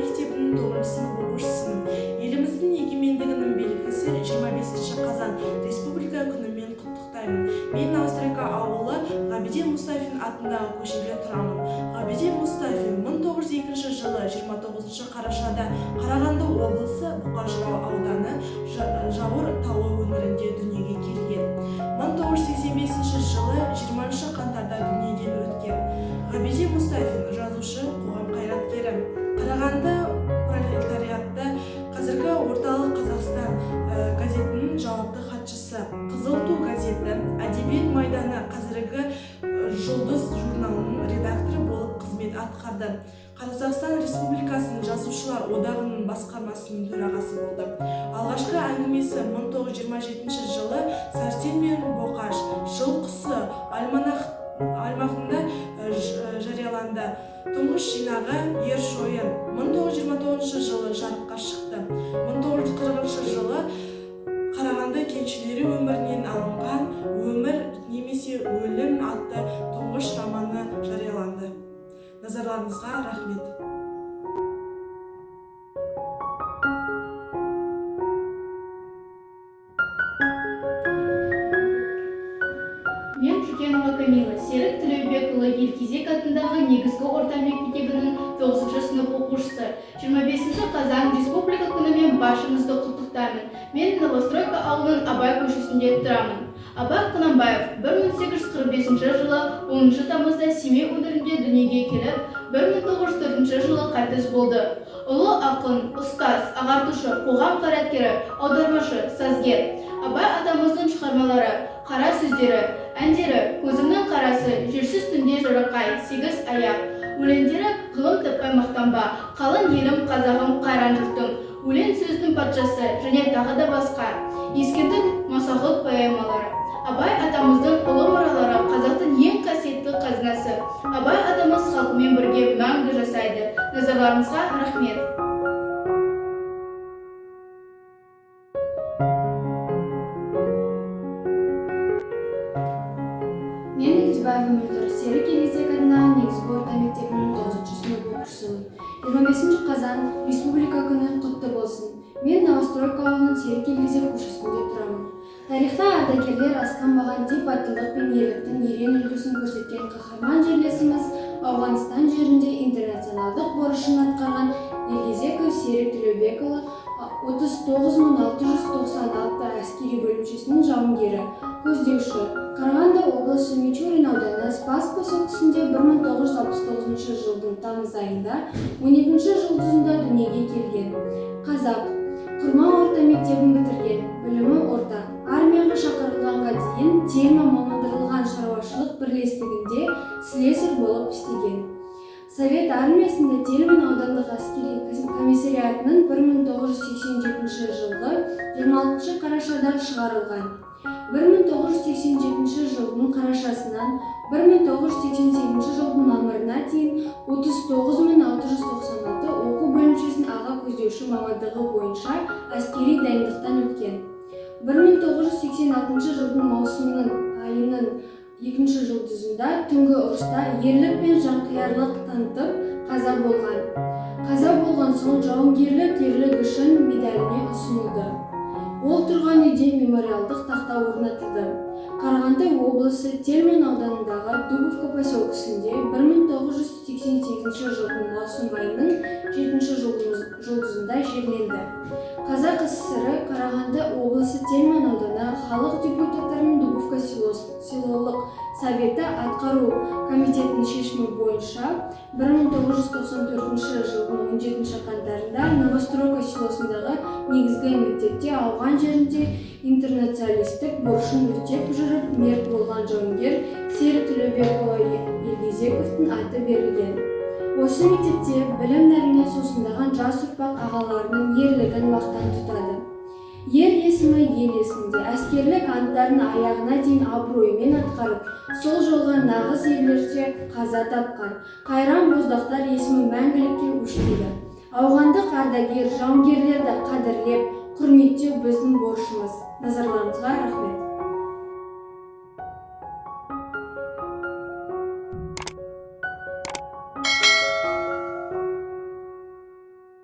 мектебінің 9 сынып оқушысымын. Еліміздің егемендігінің белгісі 25 қазан республика күнімен құттықтаймын. Мен Новостройка ауылы Ғабиден Мұстафин атындағы көшеде тұрамын. Ғабиден Мұстафин 1902 жылы 29 қарашада Қарағанды облысы Бұқар-Жырау ауданы Жауыр тауы өңірінде дүниеге келген. 1985 жылы 20 қаңтарда дүниеден өткен. Ғабиден Мұстафин жазушы, қоғам қайраткері. Қарағанды пролетариаты қазіргі орталық Қазақстан газетінің жауапты хатшысы. Қызыл ту газеті, әдебиет майданы қазіргі жұлдыз журналының редакторы болып қызмет атқарды. Қазақстан Республикасының жазушылар одағының басқармасының төрағасы болды. Алғашқы әңгімесі 1927 жылы Сәрсен мен Боқаш жыл құсы альмағында жарияланды. Тұңғыш жинағы Ер шойын 1929 жылы жарыққа шықты. 1940 жылы Қарағанды кеншілері өмірінен алынған «Өмір немесе өлім» атты тұңғыш романы жарияланды. Назарларыңызға рахмет. Мен Жүкенова Камила, Серік Төлеубекұлы Елкезек атындағы негізгі орта мектебінің 9 сынып оқушысы. 25 қазан республика күнімен баршаңызды құттықтаймын. Мен Новостройка ауылының Абай көшесінде тұрамын. Абай Құнанбаев 1845 жылы 10 тамызда Семей өңірінде дүниеге келіп, 1904 жылы қайтыс болды. Ұлы ақын, ұстаз, ағартушы, қоғам қайраткері, аудармашы, сазгер. Абай атамыздың шығармалары, қара сөздері, әндері, көзімнің қарасы, желсіз түнде жарақай, 8 аяқ. Өлеңдері ғылым таппай мақтанба, қалың елім қазағым қайран жұртым, өлең сөздің патшасы және тағы да басқа. Ескендір Масағұт поэмалары. Абай атамыздың ұлы мұралары қазақтың ең қасиетті қазынасы. Абай атамыз халқымен бірге мәңгі жасайды. Назарларыңызға рахмет. Мен Егізбаева Мөлдір, Серік Елкезек атындағы негізгі орта мектебінің 9 сынып оқушысымын. 25 қазан республика күні құтты болсын. Мен Новостройка ауылының Серік Елкезек көшесінде тұрамын. Тарихта ардагерлер асқан маған тек батылдық пен ерліктің ерен үлгісін көрсеткен қаһарман жерлесіміз Ауғанстан жерінде интернационалдық борышын атқарған Елкезеков Серік Төлеубекұлы 39.696 әскери бөлімшесінің жауынгері, көздеуші. Қарағанды облысы Мичурин ауданы Спас поселкесінде 1969 жылдың тамыз айында 12 жұлдызында дүниеге келген. Қазақ. Құрма орта мектебін бітірген, білімі орта. Армияға шақырылғанға дейін Тельма мамандандырылған шаруашылық бірлестігінде слесарь болып істеген. Совет армиясында Тельман аудандық әскери комиссариатының 1987 жылғы 26 қарашада шығарылған. 1987 жылдың қарашасынан 1988 жылдың мамырына дейін 39.696 оқу бөлімшесінің аға көздеуші мамандығы бойынша әскери дайындықтан өткен. 1986 жылдың маусымның айының 2 жұлдызында түнгі ұрыста ерлік пен жанқиярлық танытып қаза болған. Қаза болған соң жауынгерлік ерлігі үшін медаліне ұсынылды. Ол тұрған үйде мемориалдық тақта орнатылды. Қарағанды облысы Тельман ауданындағы Дубовка поселкесінде 1988 жылдың маусым айының 7 жұлдызында жерленді. Қазақ ССР Қарағанды облысы Тельман ауданы халық депутаттарының Дубовка селолық советі атқару комитетінің шешімі бойынша 1994 жылдың 17 қаңтарында Новостройка селосындағы негізгі мектепте ауған жерінде интернационалистік борышын өтеп жүріп мерт болған жауынгер Серік Төлеубекұлы Елкезековтың аты берілген. Осы мектепте білім нәріне сусындаған жас ұрпақ ағаларының ерлігін мақтан тұтады. Ер есімі ел есінде, әскерлік анттарын аяғына дейін абыроймен атқарып, сол жолға нағыз ерлерше қаза тапқан қайран боздақтар есімі мәңгілікке өшпейді. Ауғандық ардагер жауынгерлерді қадірлеп, құрметтеу біздің борышымыз. Назарларыңызға рахмет.